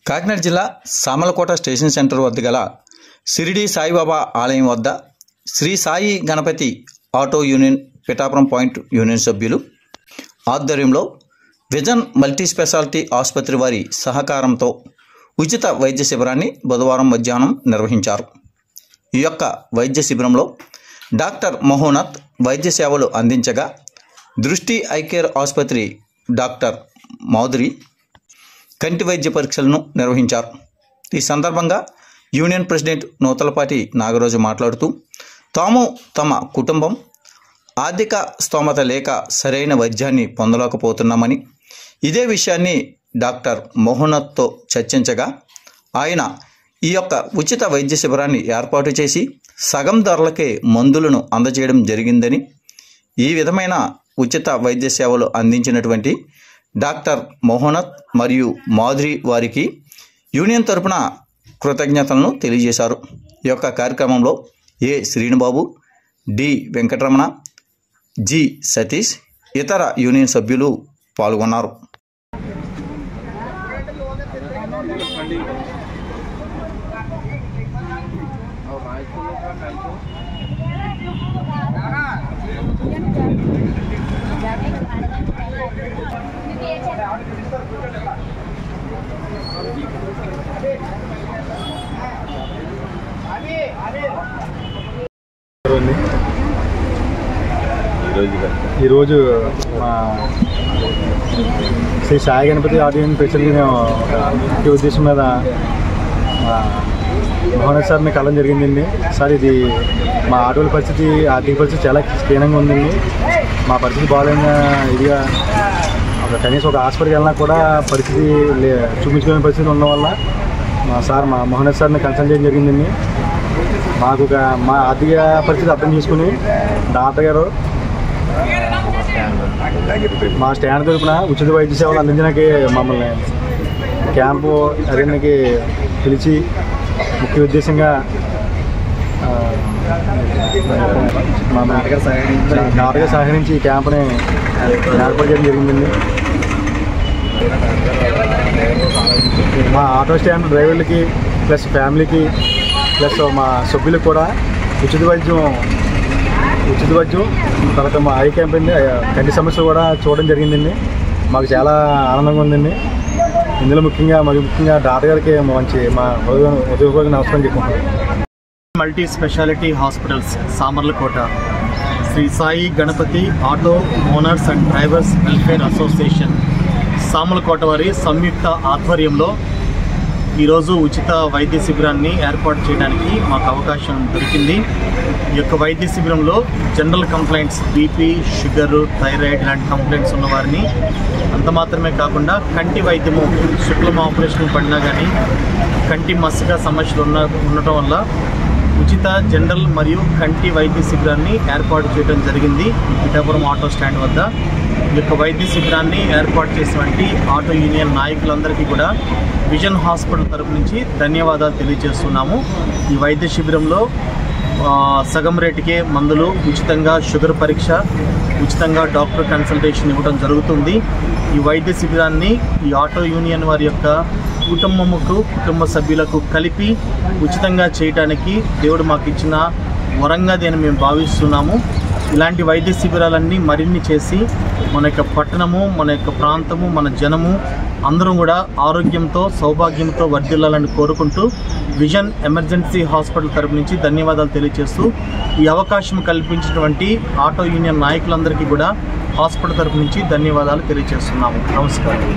కాకినాడ జిల్లా Samalkot station centre వద్ద గల షిరిడి సాయిబాబా ఆలయం వద్ద Shri Sai Ganapati auto union Pithapuram point union సభ్యులు ఆధ్వర్యంలో విజన్ మల్టీ స్పెషాలిటీ ఆసుపత్రి వారి సహకారంతో ఉచిత వైద్య శిబిరాన్ని బుధవారం మధ్యాహ్నం నిర్వహించారు. ఈ యొక్క వైద్య శిబిరంలో డాక్టర్ మహోన్నత్ వైద్య సేవలు అందించగా దృష్టి ఐ కేర్ ఆసుపత్రి డాక్టర్ మాధురి కంటి వైద్య పరీక్షలను నిర్వహించారు. ఈ సందర్భంగా యూనియన్ ప్రెసిడెంట్ నూతలపాటి నాగరాజు మాట్లాడుతూ తాము తమ కుటుంబం ఆర్థిక స్తోమత లేక సరైన వైద్యాన్ని పొందలేకపోతున్నామని, ఇదే విషయాన్ని డాక్టర్ మహోన్నత్తో చర్చించగా ఆయన ఈ యొక్క ఉచిత వైద్య శిబిరాన్ని ఏర్పాటు చేసి సగం ధరలకే మందులను అందజేయడం జరిగిందని, ఈ విధమైన ఉచిత వైద్య సేవలు అందించినటువంటి డాక్టర్ మహోన్నత్ మరియు మాధురి వారికి యూనియన్ తరపున కృతజ్ఞతలను తెలియజేశారు. ఈ యొక్క కార్యక్రమంలో ఏ శ్రీనుబాబు, డి వెంకటరమణ, జి సతీష్ ఇతర యూనియన్ సభ్యులు పాల్గొన్నారు. ఈరోజు మా శ్రీ సాయి గణపతి ఆటో యూనియన్ ప్రెసిడెంట్కి మేము ముఖ్య ఉద్దేశం మీద మహోన్నత్ సార్ని కలవడం జరిగిందండి. సార్, ఇది మా ఆటోల పరిస్థితి, ఆర్థిక పరిస్థితి చాలా క్షీణంగా ఉందండి. మా పరిస్థితి బాగాలేన ఇదిగా కనీసం ఒక హాస్పిటల్కి వెళ్ళినా కూడా పరిస్థితి చూపించుకునే పరిస్థితి ఉండడం వల్ల మా మహోన్నత్ సార్ని కన్సల్ట్ చేయడం జరిగిందండి. మాకు మా ఆర్థిక పరిస్థితి అర్థం చేసుకుని డాక్టర్ గారు మా స్టాండ్ తరపున ఉచిత వైద్య సేవలు అందించడానికి మమ్మల్ని క్యాంపు అరేనాకి పిలిచి ముఖ్య ఉద్దేశంగా నాటగా సహకరించి ఈ క్యాంపుని ఏర్పాటు చేయడం జరిగిందండి. మా ఆటో స్టాండ్ డ్రైవర్లకి ప్లస్ ఫ్యామిలీకి ప్లస్ మా సభ్యులకు కూడా ఉచిత వైద్యం తర్వాత మా ఐ క్యాంప్ అండి, కంటి సమస్యలు కూడా చూడడం జరిగిందండి. మాకు చాలా ఆనందంగా ఉందండి. ఇందులో ముఖ్యంగా డాక్టర్ గారికి మా ఉద్యోగ నమస్కారం చెప్పుకుంటున్నాం. Multi speciality hospitals Samarlakota Shri Sai Ganapati auto owners and drivers welfare association Samarlakota వారి సంయుక్త ఆధ్వర్యంలో ఈరోజు ఉచిత వైద్య శిబిరాన్ని ఏర్పాటు చేయడానికి మాకు అవకాశం దొరికింది. ఈ యొక్క వైద్య శిబిరంలో general complaints, BP, sugar, thyroid లాంటి కంప్లైంట్స్ ఉన్నవారిని, అంత మాత్రమే కాకుండా కంటి వైద్యము, శుక్లం ఆపరేషన్ పడినా కానీ కంటి మసక సమస్యలు ఉండటం వల్ల ఉచిత జనరల్ మరియు కంటి వైద్య శిబిరాన్ని ఏర్పాటు చేయడం జరిగింది పిఠాపురం ఆటో స్టాండ్ వద్ద. ఈ యొక్క వైద్య శిబిరాన్ని ఏర్పాటు చేసినటువంటి ఆటో యూనియన్ నాయకులందరికీ కూడా విజన్ హాస్పిటల్ తరపు నుంచి ధన్యవాదాలు తెలియజేస్తున్నాము. ఈ వైద్య శిబిరంలో సగం రేటుకే మందులు, ఉచితంగా షుగర్ పరీక్ష, ఉచితంగా డాక్టర్ కన్సల్టేషన్ ఇవ్వడం జరుగుతుంది. ఈ వైద్య శిబిరాన్ని ఈ ఆటో యూనియన్ వారి యొక్క కుటుంబ సభ్యులకు కలిపి ఉచితంగా చేయడానికి దేవుడు మాకు ఇచ్చిన వరంగా దీన్ని మేము భావిస్తున్నాము. ఇలాంటి వైద్య శిబిరాలన్నీ మరిన్ని చేసి మన యొక్క పట్టణము, మన యొక్క ప్రాంతము, మన జనము అందరం కూడా ఆరోగ్యంతో, సౌభాగ్యంతో వర్ధిల్లాలని కోరుకుంటూ విజన్ ఎమర్జెన్సీ హాస్పిటల్ తరపు నుంచి ధన్యవాదాలు తెలియజేస్తూ ఈ అవకాశం కల్పించినటువంటి ఆటో యూనియన్ నాయకులందరికీ కూడా హాస్పిటల్ తరపు నుంచి ధన్యవాదాలు తెలియజేస్తున్నాము. నమస్కారం.